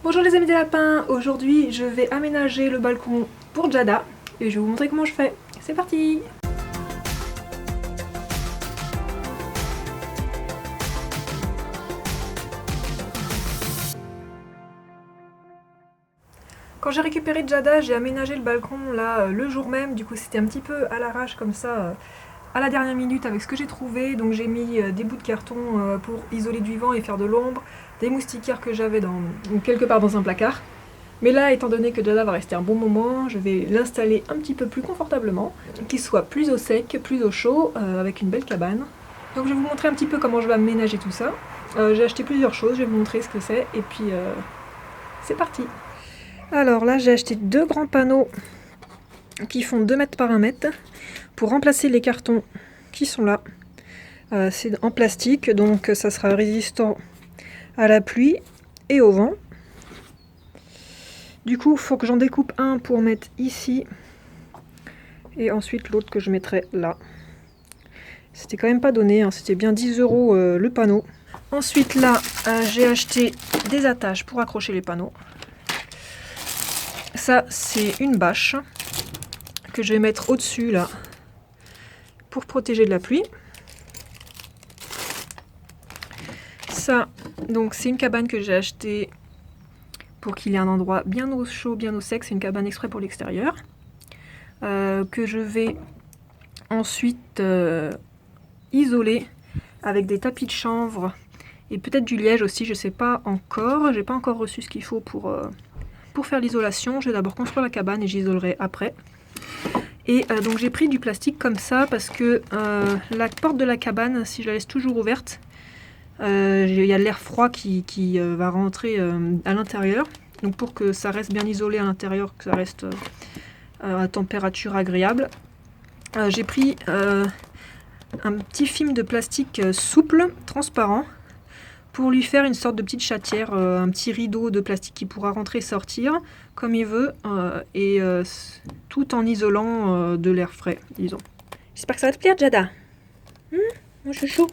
Bonjour les amis des lapins, aujourd'hui je vais aménager le balcon pour Jada et je vais vous montrer comment je fais. C'est parti! Quand j'ai récupéré Jada, j'ai aménagé le balcon là le jour même, du coup c'était un petit peu à l'arrache comme ça, à la dernière minute avec ce que j'ai trouvé. Donc j'ai mis des bouts de carton pour isoler du vent et faire de l'ombre, des moustiquaires que j'avais quelque part dans un placard. Mais là, étant donné que Jada va rester un bon moment, je vais l'installer un petit peu plus confortablement, qu'il soit plus au sec, plus au chaud, avec une belle cabane. Donc je vais vous montrer un petit peu comment je vais aménager tout ça. J'ai acheté plusieurs choses, je vais vous montrer ce que c'est, et puis c'est parti. Alors là, j'ai acheté deux grands panneaux qui font 2 mètres par 1 mètre pour remplacer les cartons qui sont là. C'est en plastique, donc ça sera résistant à la pluie et au vent. Du coup, il faut que j'en découpe un pour mettre ici et ensuite l'autre que je mettrai là. C'était quand même pas donné, hein, c'était bien 10 € le panneau. Ensuite là, j'ai acheté des attaches pour accrocher les panneaux. Ça, c'est une bâche que je vais mettre au-dessus là pour protéger de la pluie. Ça, donc c'est une cabane que j'ai achetée pour qu'il y ait un endroit bien au chaud, bien au sec. C'est une cabane exprès pour l'extérieur. Que je vais ensuite isoler avec des tapis de chanvre et peut-être du liège aussi, je sais pas encore. J'ai pas encore reçu ce qu'il faut pour faire l'isolation. Je vais d'abord construire la cabane et j'isolerai après. Et donc j'ai pris du plastique comme ça parce que la porte de la cabane, si je la laisse toujours ouverte, il y a l'air froid qui va rentrer à l'intérieur. Donc pour que ça reste bien isolé à l'intérieur, que ça reste à température agréable, j'ai pris un petit film de plastique souple, transparent, pour lui faire une sorte de petite chatière, un petit rideau de plastique qui pourra rentrer et sortir comme il veut, tout en isolant de l'air frais, disons. J'espère que ça va te plaire, Jada. Mon chouchou,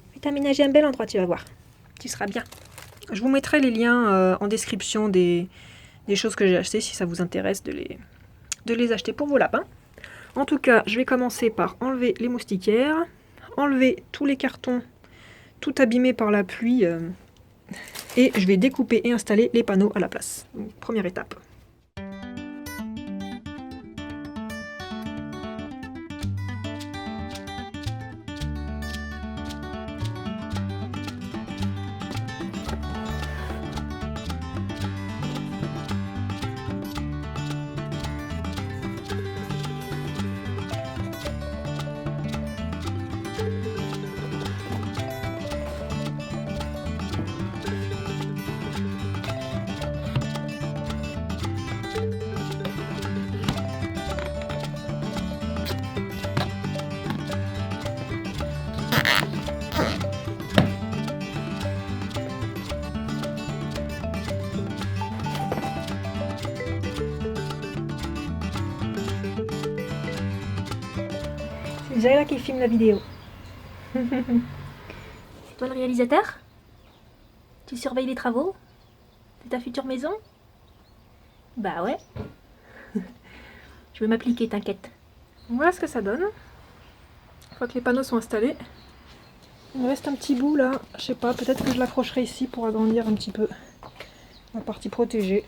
je vais t'aménager un bel endroit, tu vas voir. Tu seras bien. Je vous mettrai les liens en description des choses que j'ai achetées si ça vous intéresse de les acheter pour vos lapins. En tout cas, je vais commencer par enlever les moustiquaires, enlever tous les cartons tout abîmés par la pluie et je vais découper et installer les panneaux à la place. Donc, première étape. C'est Jaila qui filme la vidéo. C'est toi le réalisateur? Tu surveilles les travaux de ta future maison? Bah ouais. Je vais m'appliquer, t'inquiète. Voilà ce que ça donne. Une fois que les panneaux sont installés, il me reste un petit bout là. Je sais pas, peut-être que je l'accrocherai ici pour agrandir un petit peu la partie protégée.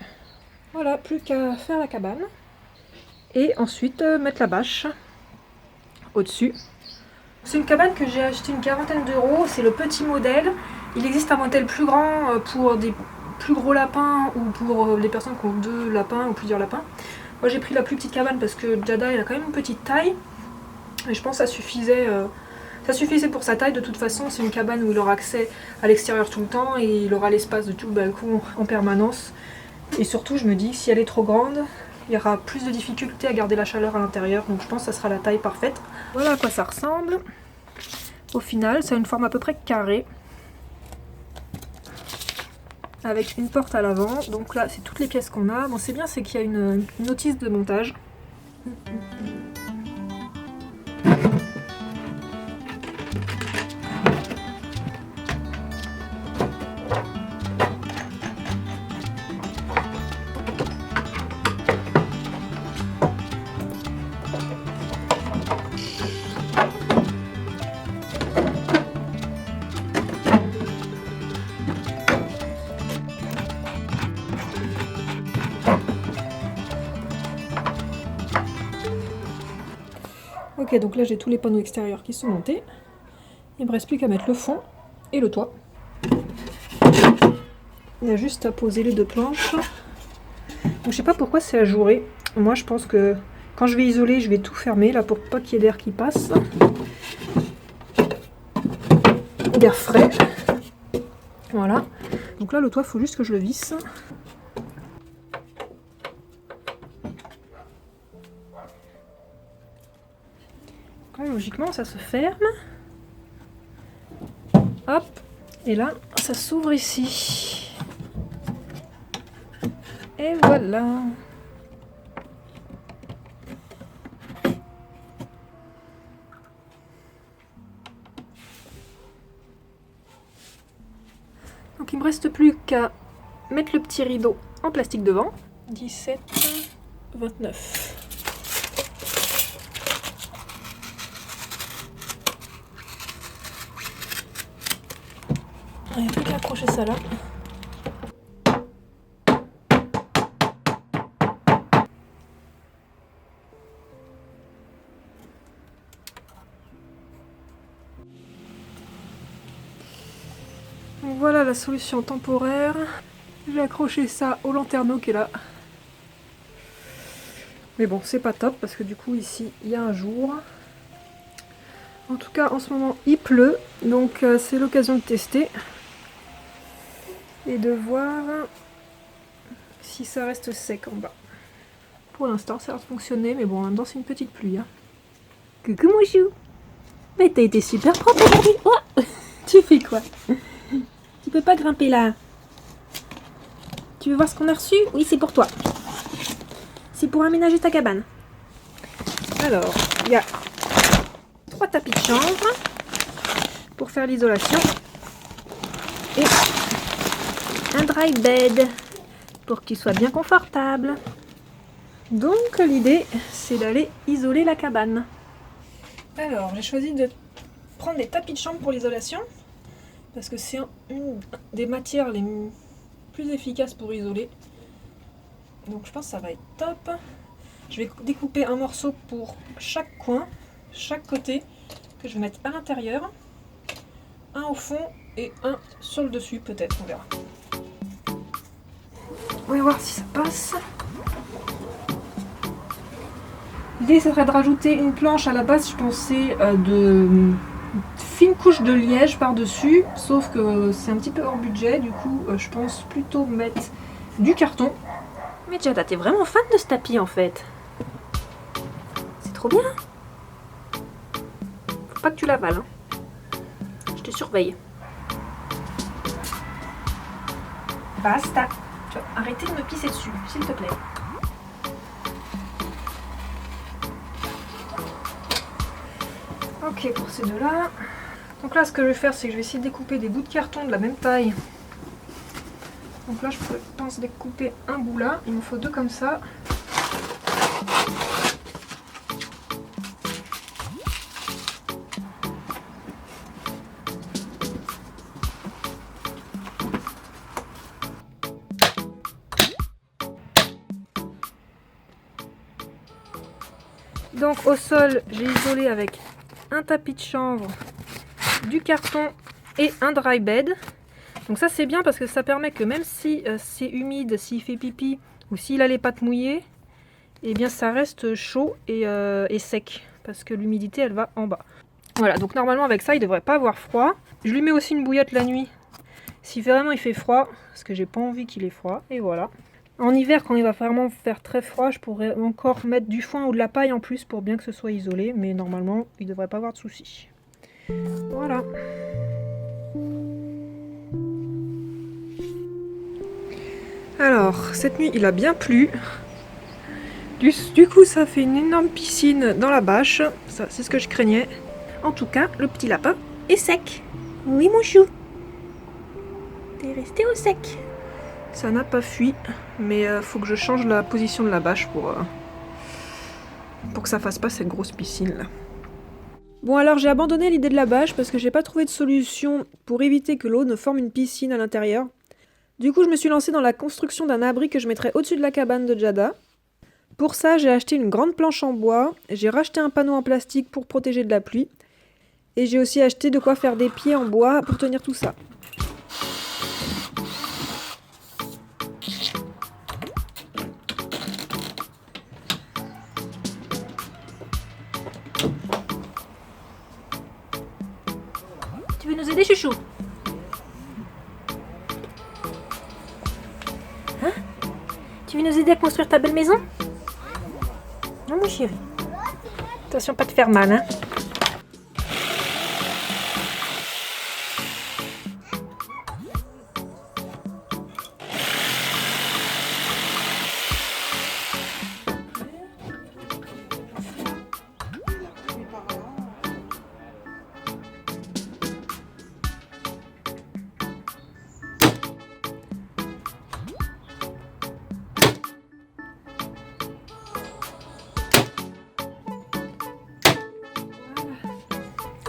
Voilà, plus qu'à faire la cabane. Et ensuite mettre la bâche au-dessus. C'est une cabane que j'ai acheté une 40aine d'euros, c'est le petit modèle. Il existe un modèle plus grand pour des plus gros lapins ou pour les personnes qui ont 2 lapins ou plusieurs lapins. Moi j'ai pris la plus petite cabane parce que Jada il a quand même une petite taille. Et je pense que ça suffisait pour sa taille. De toute façon, c'est une cabane où il aura accès à l'extérieur tout le temps et il aura l'espace de tout le balcon en permanence. Et surtout, je me dis que si elle est trop grande, il y aura plus de difficultés à garder la chaleur à l'intérieur, donc je pense que ça sera la taille parfaite. Voilà à quoi ça ressemble. Au final, ça a une forme à peu près carrée, avec une porte à l'avant. Donc là, c'est toutes les pièces qu'on a. Bon, c'est bien, c'est qu'il y a une notice de montage. Ok, donc là j'ai tous les panneaux extérieurs qui sont montés. Il me reste plus qu'à mettre le fond et le toit. Il y a juste à poser les deux planches. Donc, je sais pas pourquoi c'est ajouré. Moi je pense que quand je vais isoler, je vais tout fermer là pour pas qu'il y ait d'air qui passe. D'air frais. Voilà. Donc là le toit, il faut juste que je le visse. Donc là, logiquement ça se ferme. Hop. Et là ça s'ouvre ici. Et voilà. Donc il me reste plus qu'à mettre le petit rideau en plastique devant. 17, 29. Il n'y a plus qu'à accrocher ça là. Donc voilà la solution temporaire. J'ai accroché ça au lanterneau qui est là. Mais bon, c'est pas top parce que du coup ici il y a un jour. En tout cas en ce moment il pleut, donc c'est l'occasion de tester et de voir si ça reste sec en bas. Pour l'instant ça a fonctionné, mais bon en même temps c'est une petite pluie. Hein. Coucou mon chou. Mais t'as été super propre aujourd'hui. Oh tu fais quoi? Tu peux pas grimper là. Tu veux voir ce qu'on a reçu? Oui, c'est pour toi. C'est pour aménager ta cabane. Alors, il y a 3 tapis de chambre pour faire l'isolation et un dry bed pour qu'il soit bien confortable. Donc l'idée c'est d'aller isoler la cabane. Alors j'ai choisi de prendre des tapis de chambre pour l'isolation parce que c'est une des matières les plus efficaces pour isoler. Donc je pense que ça va être top. Je vais découper un morceau pour chaque coin, chaque côté, que je vais mettre à l'intérieur, un au fond et un sur le dessus peut-être, on verra. On va voir si ça passe. L'idée serait de rajouter une planche. À la base je pensais de fine couche de liège par-dessus, sauf que c'est un petit peu hors budget, du coup je pense plutôt mettre du carton. Mais Jada, t'es vraiment fan de ce tapis en fait. C'est trop bien. Faut pas que tu l'avales, hein. Je te surveille. Basta. Tu vas arrêter de me pisser dessus, s'il te plaît. Ok pour ces deux-là. Donc là ce que je vais faire c'est que je vais essayer de découper des bouts de carton de la même taille. Donc là je pense découper un bout là, il me faut 2 comme ça. Donc au sol j'ai isolé avec un tapis de chanvre, du carton et un dry bed. Donc ça c'est bien parce que ça permet que même si c'est humide, s'il fait pipi ou s'il a les pattes mouillées, eh bien ça reste chaud et sec parce que l'humidité elle va en bas. Voilà, donc normalement avec ça il devrait pas avoir froid. Je lui mets aussi une bouillotte la nuit si vraiment il fait froid, parce que j'ai pas envie qu'il ait froid, et voilà. En hiver quand il va vraiment faire très froid, je pourrais encore mettre du foin ou de la paille en plus pour bien que ce soit isolé, mais normalement il devrait pas avoir de soucis. Voilà. Alors, cette nuit, il a bien plu. Du coup, ça fait une énorme piscine dans la bâche. Ça, c'est ce que je craignais. En tout cas, le petit lapin est sec. Oui, mon chou. T'es resté au sec. Ça n'a pas fui, mais faut que je change la position de la bâche pour que ça fasse pas cette grosse piscine là. Bon alors j'ai abandonné l'idée de la bâche parce que j'ai pas trouvé de solution pour éviter que l'eau ne forme une piscine à l'intérieur. Du coup je me suis lancée dans la construction d'un abri que je mettrai au-dessus de la cabane de Jada. Pour ça, j'ai acheté une grande planche en bois, j'ai racheté un panneau en plastique pour protéger de la pluie, et j'ai aussi acheté de quoi faire des pieds en bois pour tenir tout ça. Tu veux nous aider, chouchou? Hein? Tu veux nous aider à construire ta belle maison? Non, mon chéri. Attention, pas te faire mal, hein?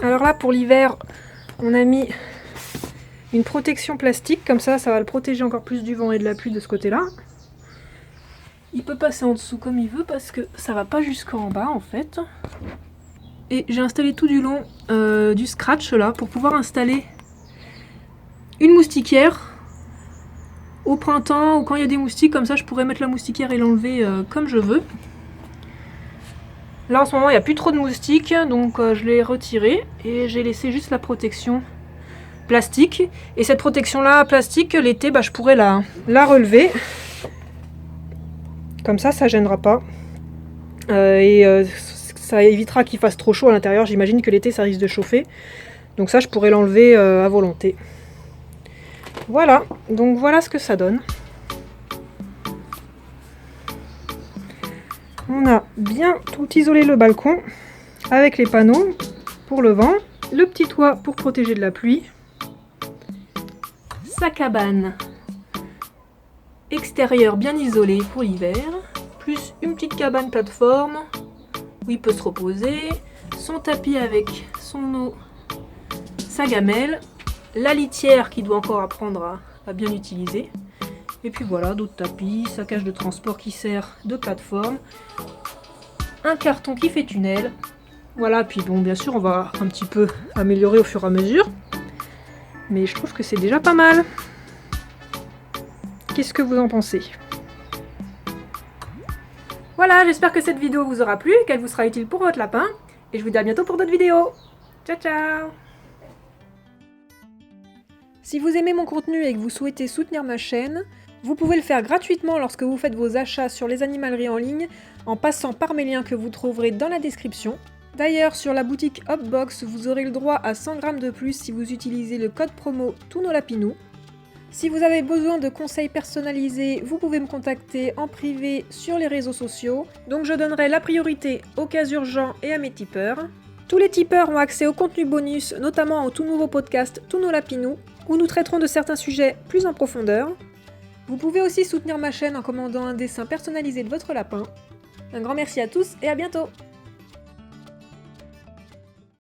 Alors là, pour l'hiver, on a mis une protection plastique, comme ça va le protéger encore plus du vent et de la pluie de ce côté-là. Il peut passer en dessous comme il veut parce que ça va pas jusqu'en bas en fait. Et j'ai installé tout du long du scratch là pour pouvoir installer une moustiquaire au printemps ou quand il y a des moustiques, comme ça je pourrais mettre la moustiquaire et l'enlever comme je veux. Là en ce moment il n'y a plus trop de moustiques, donc je l'ai retiré et j'ai laissé juste la protection plastique. Et cette protection là plastique, l'été je pourrais la relever. Comme ça gênera pas. Ça évitera qu'il fasse trop chaud à l'intérieur. J'imagine que l'été ça risque de chauffer. Donc ça je pourrais l'enlever à volonté. Voilà, donc voilà ce que ça donne. On a bien tout isolé le balcon avec les panneaux pour le vent, le petit toit pour protéger de la pluie, sa cabane extérieure bien isolée pour l'hiver, plus une petite cabane plateforme où il peut se reposer, son tapis avec son eau, sa gamelle, la litière qu'il doit encore apprendre à bien utiliser. Et puis voilà, d'autres tapis, sa cage de transport qui sert de plateforme, un carton qui fait tunnel. Voilà, puis bon, bien sûr, on va un petit peu améliorer au fur et à mesure. Mais je trouve que c'est déjà pas mal. Qu'est-ce que vous en pensez? Voilà, j'espère que cette vidéo vous aura plu et qu'elle vous sera utile pour votre lapin. Et je vous dis à bientôt pour d'autres vidéos. Ciao, ciao! Si vous aimez mon contenu et que vous souhaitez soutenir ma chaîne, vous pouvez le faire gratuitement lorsque vous faites vos achats sur les animaleries en ligne en passant par mes liens que vous trouverez dans la description. D'ailleurs, sur la boutique Hopbox, vous aurez le droit à 100 grammes de plus si vous utilisez le code promo TOUSNOSLAPINOUS. Si vous avez besoin de conseils personnalisés, vous pouvez me contacter en privé sur les réseaux sociaux. Donc je donnerai la priorité aux cas urgents et à mes tipeurs. Tous les tipeurs ont accès au contenu bonus, notamment au tout nouveau podcast Tous nos lapinous, où nous traiterons de certains sujets plus en profondeur. Vous pouvez aussi soutenir ma chaîne en commandant un dessin personnalisé de votre lapin. Un grand merci à tous et à bientôt!